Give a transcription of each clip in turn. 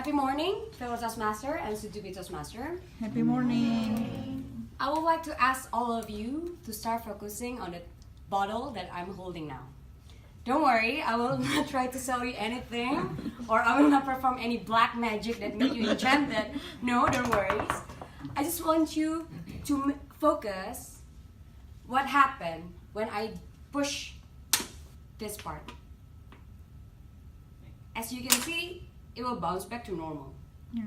Happy morning, fellow Toastmaster and soon-to-be Toastmaster. Happy morning. I would like to ask all of you to start focusing on the bottle that I'm holding now. Don't worry, I will not try to sell you anything, or I will not perform any black magic that make you enchanted. No, don't worry. I just want you to focus what happened when I push this part. As you can see, it will bounce back to normal. Yeah.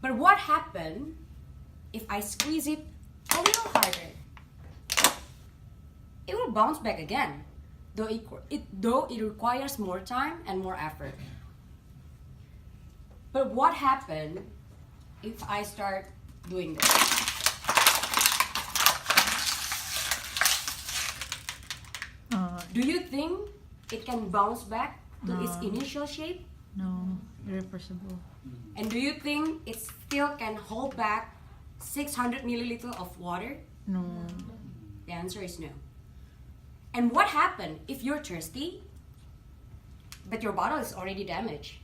But what happened if I squeeze it a little harder? It will bounce back again, though it requires more time and more effort. But what happened if I start doing this? Do you think it can bounce back to its initial shape? No, irreversible. And do you think it still can hold back 600 milliliters of water? No. The answer is no. And what happens if you're thirsty, but your bottle is already damaged?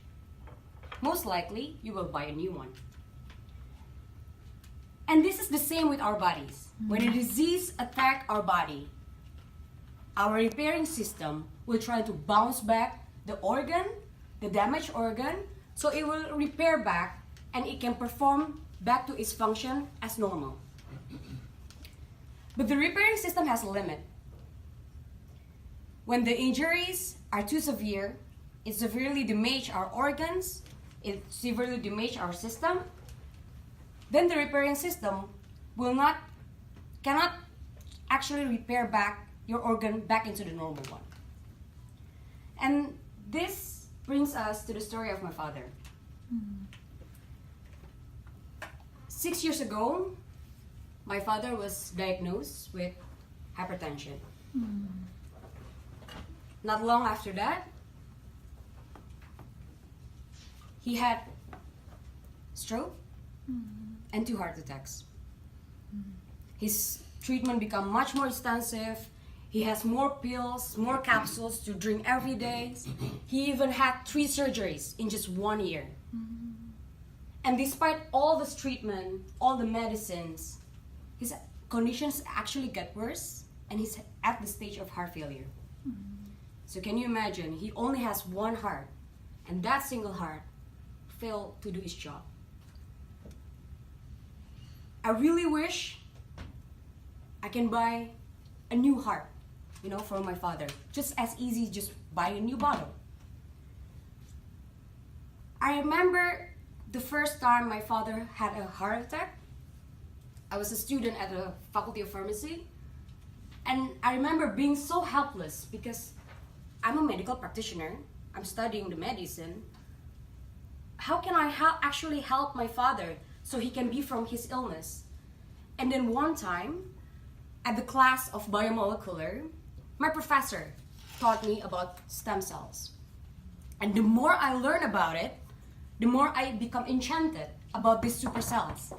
Most likely, you will buy a new one. And this is the same with our bodies. When a disease attacks our body, our repairing system will try to bounce back the organ, the damaged organ, so it will repair back and it can perform back to its function as normal. But the repairing system has a limit. When the injuries are too severe, it severely damages our organs, it severely damages our system, then the repairing system cannot actually repair back your organ back into the normal one. And this brings us to the story of my father. 6 years ago, my father was diagnosed with hypertension. Not long after that, he had stroke and 2 heart attacks. His treatment became much more extensive. He has more pills, more capsules to drink every day. He even had 3 surgeries in just 1 year. And despite all this treatment, all the medicines, his conditions actually get worse and he's at the stage of heart failure. So can you imagine, he only has 1 heart and that single heart failed to do its job. I really wish I can buy a new heart, for my father. Just as easy, just buy a new bottle. I remember the first time my father had a heart attack. I was a student at the Faculty of Pharmacy. And I remember being so helpless because I'm a medical practitioner. I'm studying the medicine. How can I actually help my father so he can be from his illness? And then one time, at the class of biomolecular, my professor taught me about stem cells. And the more I learn about it, the more I become enchanted about these super cells.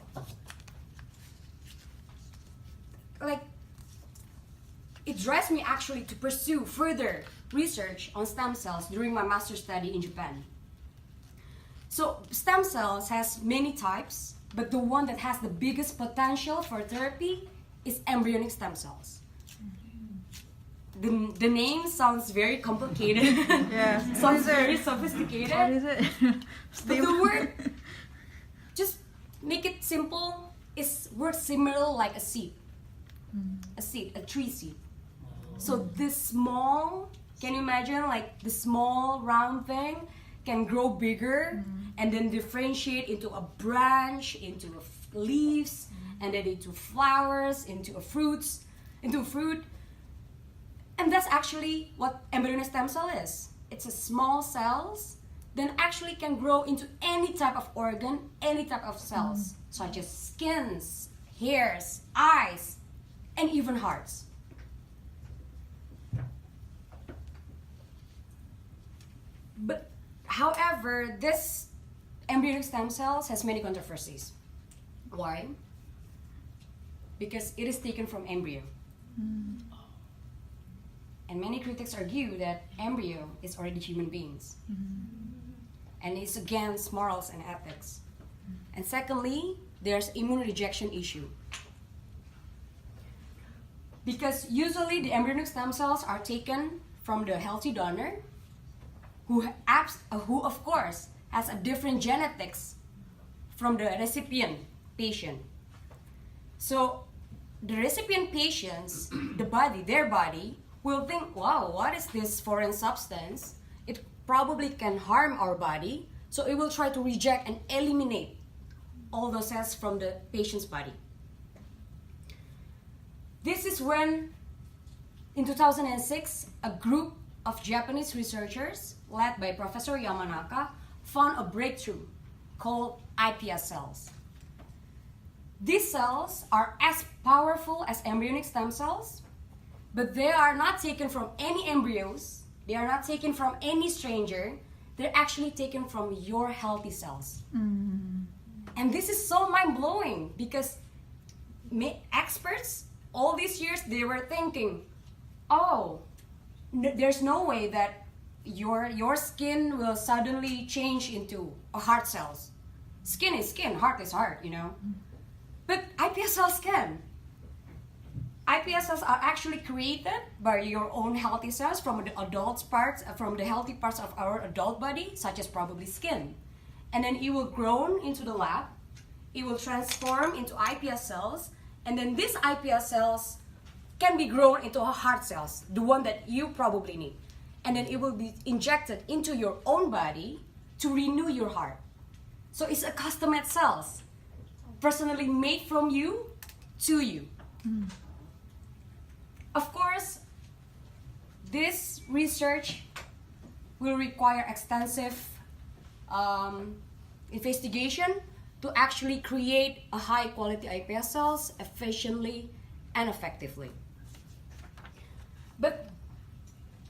It drives me actually to pursue further research on stem cells during my master's study in Japan. So stem cells has many types, but the one that has the biggest potential for therapy is embryonic stem cells. The name sounds very complicated. Yeah. Sounds very sophisticated. What is it? But the word, just make it simple, works similar like a seed. A tree seed. So this small, can you imagine, like the small round thing can grow bigger and then differentiate into a branch, into leaves, and then into flowers, into a fruit. And that's actually what embryonic stem cell is. It's a small cells, then actually can grow into any type of organ, any type of cells, such as skins, hairs, eyes, and even hearts. But however, this embryonic stem cells has many controversies. Why? Because it is taken from embryo. And many critics argue that embryo is already human beings. and it's against morals and ethics. And secondly, there's immune rejection issue. Because usually the embryonic stem cells are taken from the healthy donor, who of course has a different genetics from the recipient patient. So the recipient patients, their body will think, wow, what is this foreign substance? It probably can harm our body, so it will try to reject and eliminate all those cells from the patient's body. This is when, in 2006, a group of Japanese researchers, led by Professor Yamanaka, found a breakthrough called iPS cells. These cells are as powerful as embryonic stem cells, but they are not taken from any embryos, they are not taken from any stranger, they're actually taken from your healthy cells. And this is so mind-blowing because experts, all these years, they were thinking, oh, there's no way that your skin will suddenly change into a heart cells. Skin is skin, heart is heart, you know. But iPS cells can. iPS cells are actually created by your own healthy cells from the healthy parts of our adult body, such as probably skin. And then it will grow into the lab, it will transform into iPS cells, and then these iPS cells can be grown into heart cells, the one that you probably need. And then it will be injected into your own body to renew your heart. So it's a custom-made cells, personally made from you to you. Of course, this research will require extensive investigation to actually create a high-quality iPS cells efficiently and effectively. But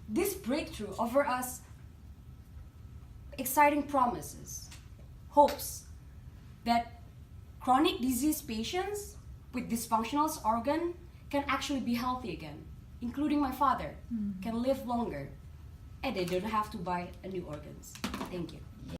this breakthrough offers us exciting promises, hopes that chronic disease patients with dysfunctional organ can actually be healthy again, including my father, can live longer, and they don't have to buy new organs. Thank you.